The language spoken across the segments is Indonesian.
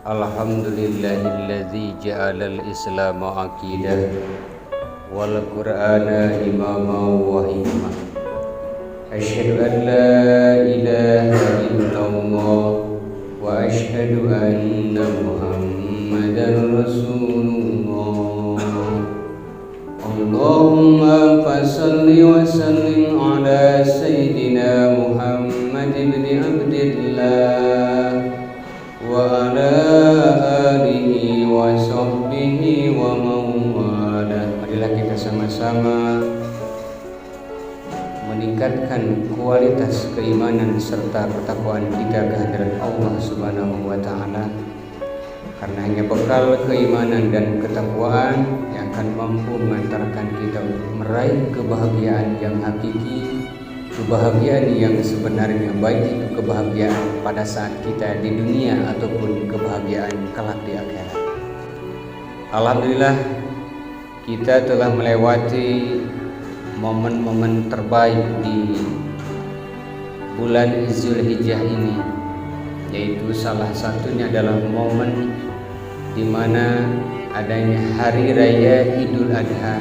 Alhamdulillahilladzi ja'alal islama aqidah wal qur'ana imama wa hikmah. Asyhadu an la ilaha illallah wa asyhadu anna muhammadan rasulullah. Allahumma fassalli wa sallim ala sayyidina Muhammad ibn Abdillah wa ala alihi wa sahbihi wa mawala. Marilah kita sama-sama meningkatkan kualitas keimanan serta ketakwaan kita kehadirat Allah Subhanahu wa taala. Karena hanya bekal keimanan dan ketakwaan yang akan mampu mengantarkan kita meraih kebahagiaan yang hakiki, kebahagiaan yang sebenarnya, baik itu kebahagiaan pada saat kita di dunia ataupun kebahagiaan kelak di akhirat. Alhamdulillah, kita telah melewati momen-momen terbaik di bulan Zulhijjah ini, yaitu salah satunya adalah momen di mana adanya hari raya Idul Adha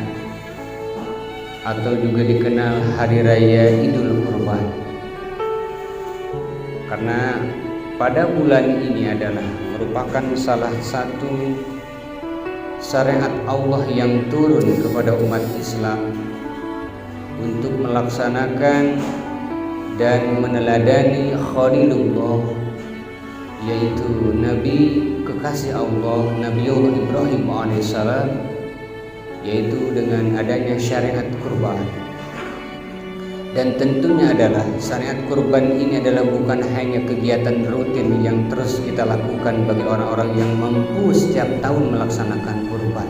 atau juga dikenal hari raya Idul Kurban. Karena pada bulan ini adalah merupakan salah satu syariat Allah yang turun kepada umat Islam untuk melaksanakan dan meneladani Khalilullah, yaitu Nabi kekasih Allah, Nabiullah Ibrahim alaihissalam, yaitu dengan adanya syariat kurban. Dan tentunya adalah syariat kurban ini adalah bukan hanya kegiatan rutin yang terus kita lakukan bagi orang-orang yang mampu setiap tahun melaksanakan kurban,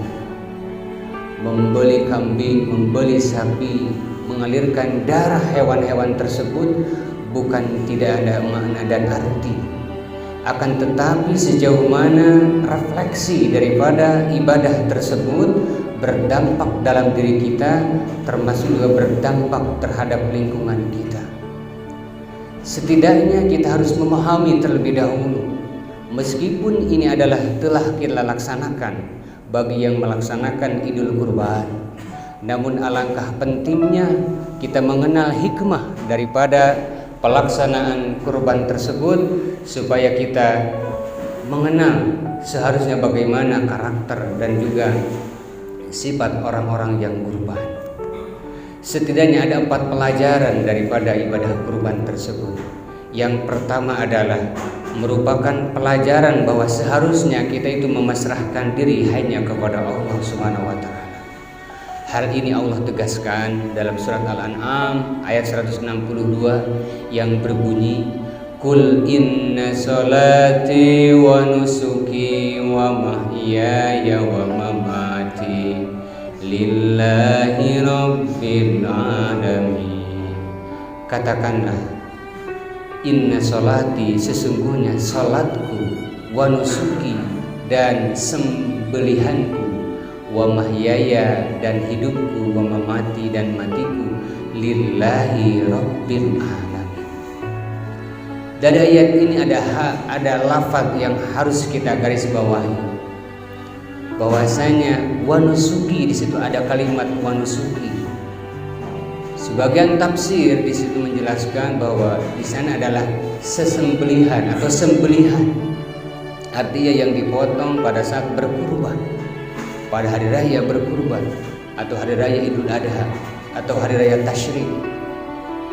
membeli kambing, membeli sapi, mengalirkan darah hewan-hewan tersebut bukan tidak ada makna dan arti. Akan tetapi sejauh mana refleksi daripada ibadah tersebut berdampak dalam diri kita, termasuk juga berdampak terhadap lingkungan kita. Setidaknya kita harus memahami terlebih dahulu, meskipun ini adalah telah kita laksanakan bagi yang melaksanakan Idul Kurban, namun alangkah pentingnya kita mengenal hikmah daripada pelaksanaan kurban tersebut, supaya kita mengenal seharusnya bagaimana karakter dan juga sifat orang-orang yang kurban. Setidaknya ada 4 pelajaran daripada ibadah kurban tersebut. Yang pertama adalah merupakan pelajaran bahwa seharusnya kita itu memasrahkan diri hanya kepada Allah Subhanahu wa taala. Hal ini Allah tegaskan dalam surat Al-An'am ayat 162 yang berbunyi, Qul inna salati wa nusuki wa mahyaya wa mamati lillahi rabbil alamin. Katakanlah, inna salati, sesungguhnya salatku, wa nusuki, dan sembelihanku, wa mahyaya, dan hidupku, wa mamati, dan matiku, lillahi rabbil alamin. Dari ayat ini ada lafaz yang harus kita garis bawahi, bahwasanya wa nusuki, di situ ada kalimat wa nusuki. Sebagian tafsir di situ menjelaskan bahwa di sana adalah sesembelihan atau sembelihan, artinya yang dipotong pada saat berkurban, pada hari raya berkurban atau hari raya Idul Adha atau hari raya Tasyrik.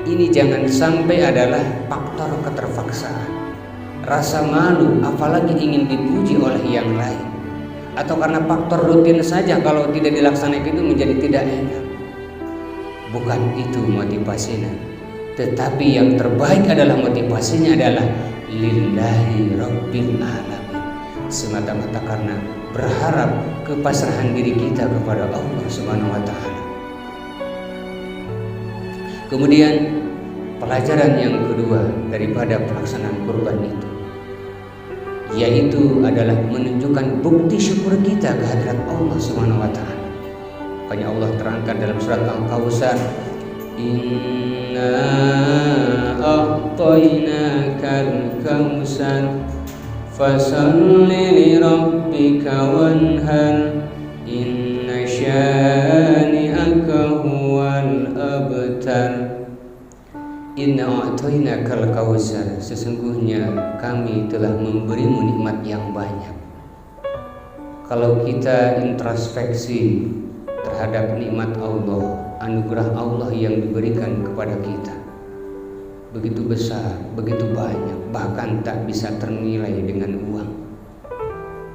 Ini jangan sampai adalah faktor keterpaksaan, rasa malu, apalagi ingin dipuji oleh yang lain, atau karena faktor rutin saja kalau tidak dilaksanakan itu menjadi tidak enak. Bukan itu motivasinya, tetapi yang terbaik adalah motivasinya adalah lillahi rabbil alamin, semata-mata karena berharap kepasrahan diri kita kepada Allah Subhanahu wa taala. Kemudian pelajaran yang kedua daripada pelaksanaan kurban itu, yaitu adalah menunjukkan bukti syukur kita kehadirat Allah Subhanahu wa taala. Makanya Allah terangkan dalam surat Al-Kautsar, Inna a'tainakal kautsar fasalli li rabbika wanhar inna syani'aka huwal abtar. Inna a'tainakal kautsar, sesungguhnya kami telah memberimu nikmat yang banyak. Kalau kita introspeksi terhadap nikmat Allah, anugerah Allah yang diberikan kepada kita, begitu besar, begitu banyak, bahkan tak bisa ternilai dengan uang.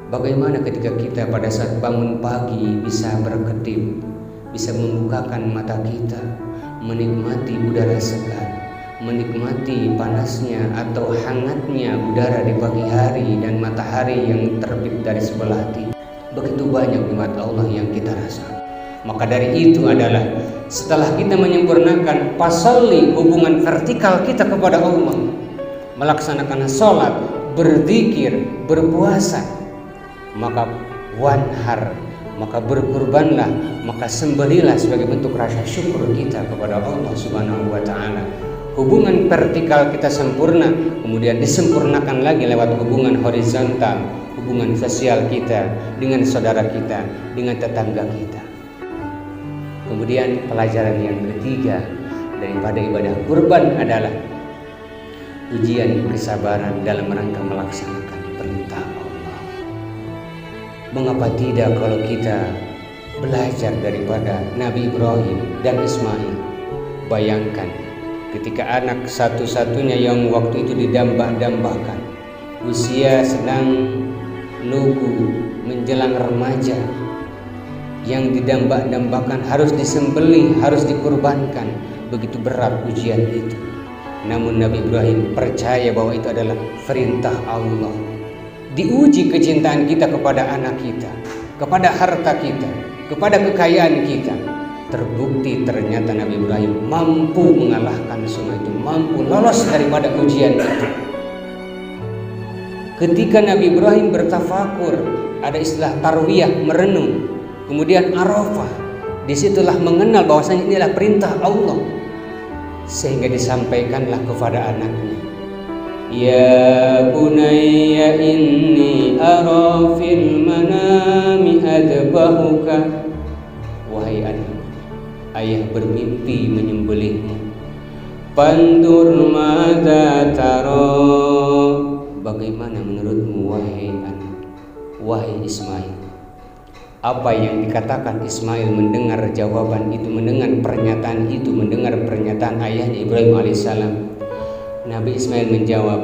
Bagaimana ketika kita pada saat bangun pagi bisa berkedip, bisa membukakan mata kita, menikmati udara segar, menikmati panasnya atau hangatnya udara di pagi hari dan matahari yang terbit dari sebelah timur. Begitu banyak nikmat Allah yang kita rasakan. Maka dari itu adalah setelah kita menyempurnakan pasalli, hubungan vertikal kita kepada Allah, melaksanakan sholat, berzikir, berpuasa, maka wanhar, maka berkurbanlah, maka sembelilah sebagai bentuk rasa syukur kita kepada Allah Subhanahu wa Ta'ala. Hubungan vertikal kita sempurna, kemudian disempurnakan lagi lewat hubungan horizontal, hubungan sosial kita dengan saudara kita, dengan tetangga kita. Kemudian pelajaran yang ketiga daripada ibadah kurban adalah ujian kesabaran dalam rangka melaksanakan perintah Allah. Mengapa tidak kalau kita belajar daripada Nabi Ibrahim dan Ismail? Bayangkan ketika anak satu-satunya yang waktu itu didambah-dambahkan, usia sedang lugu menjelang remaja, yang didambah-dambahkan harus disembelih, harus dikurbankan. Begitu berat ujian itu. Namun Nabi Ibrahim percaya bahwa itu adalah perintah Allah. Diuji kecintaan kita kepada anak kita, kepada harta kita, kepada kekayaan kita. Terbukti ternyata Nabi Ibrahim mampu mengalahkan semua itu, mampu lolos daripada ujian itu. Ketika Nabi Ibrahim bertafakur, ada istilah tarwiyah, merenung, kemudian Arafah, disitulah mengenal bahwasanya ini adalah perintah Allah, sehingga disampaikanlah kepada anaknya, ya bunayya inni ara fil manami adbahuka, wahai anak, ayah bermimpi menyembelihmu. Pandur madza taro, bagaimana menurutmu wahai anak, wahai Ismail? Apa yang dikatakan Ismail mendengar jawaban itu, mendengar pernyataan itu, mendengar pernyataan ayahnya Ibrahim alaihissalam. Nabi Ismail menjawab,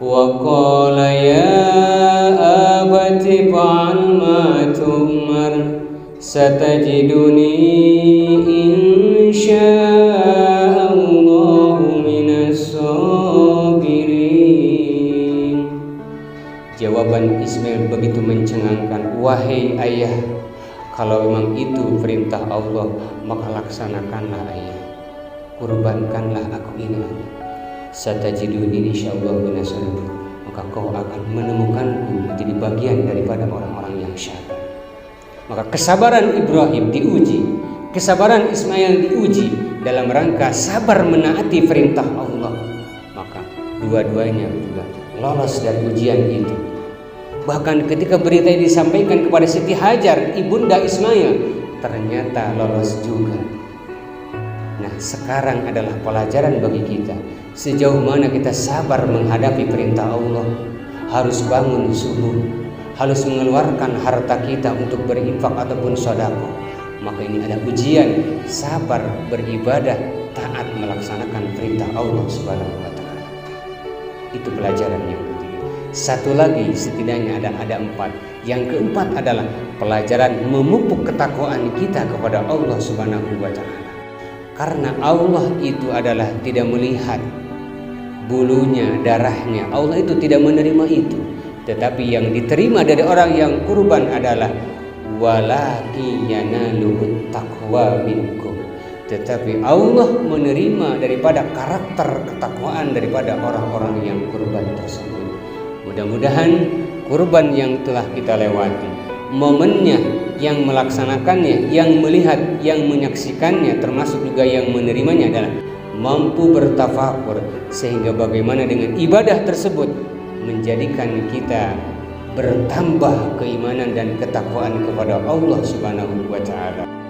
wa qala ya abati fa'al ma tu'mar satajiduni insya'allahu minas sabirin. Jawaban Ismail begitu mencengangkan, wahai ayah, kalau memang itu perintah Allah, maka laksanakanlah ayah, kurbankanlah aku ini. Satajiduni insyaallah minas sabirin, maka kau akan menemukanku menjadi bagian daripada orang-orang yang sabar. Maka kesabaran Ibrahim diuji, kesabaran Ismail diuji dalam rangka sabar menaati perintah Allah. Maka dua-duanya juga lolos dari ujian itu. Bahkan ketika berita ini disampaikan kepada Siti Hajar, ibunda Ismail, ternyata lolos juga. Nah, sekarang adalah pelajaran bagi kita, sejauh mana kita sabar menghadapi perintah Allah. Harus bangun subuh, harus mengeluarkan harta kita untuk berinfak ataupun sedekah. Maka ini ada ujian, sabar beribadah, taat melaksanakan perintah Allah Subhanahu wa Ta'ala. Itu pelajaran yang ketiga. Satu lagi, setidaknya ada empat. Yang keempat adalah pelajaran memupuk ketakwaan kita kepada Allah Subhanahu wa Ta'ala. Karena Allah itu adalah tidak melihat bulunya, darahnya. Allah itu tidak menerima itu. Tetapi yang diterima dari orang yang kurban adalah walaki yanaluhut taqwa minkum. Tetapi Allah menerima daripada karakter ketakwaan daripada orang-orang yang kurban tersebut. Mudah-mudahan kurban yang telah kita lewati, momennya, yang melaksanakannya, yang melihat, yang menyaksikannya, termasuk juga yang menerimanya adalah mampu bertafakur, sehingga bagaimana dengan ibadah tersebut menjadikan kita bertambah keimanan dan ketakwaan kepada Allah Subhanahu wa taala.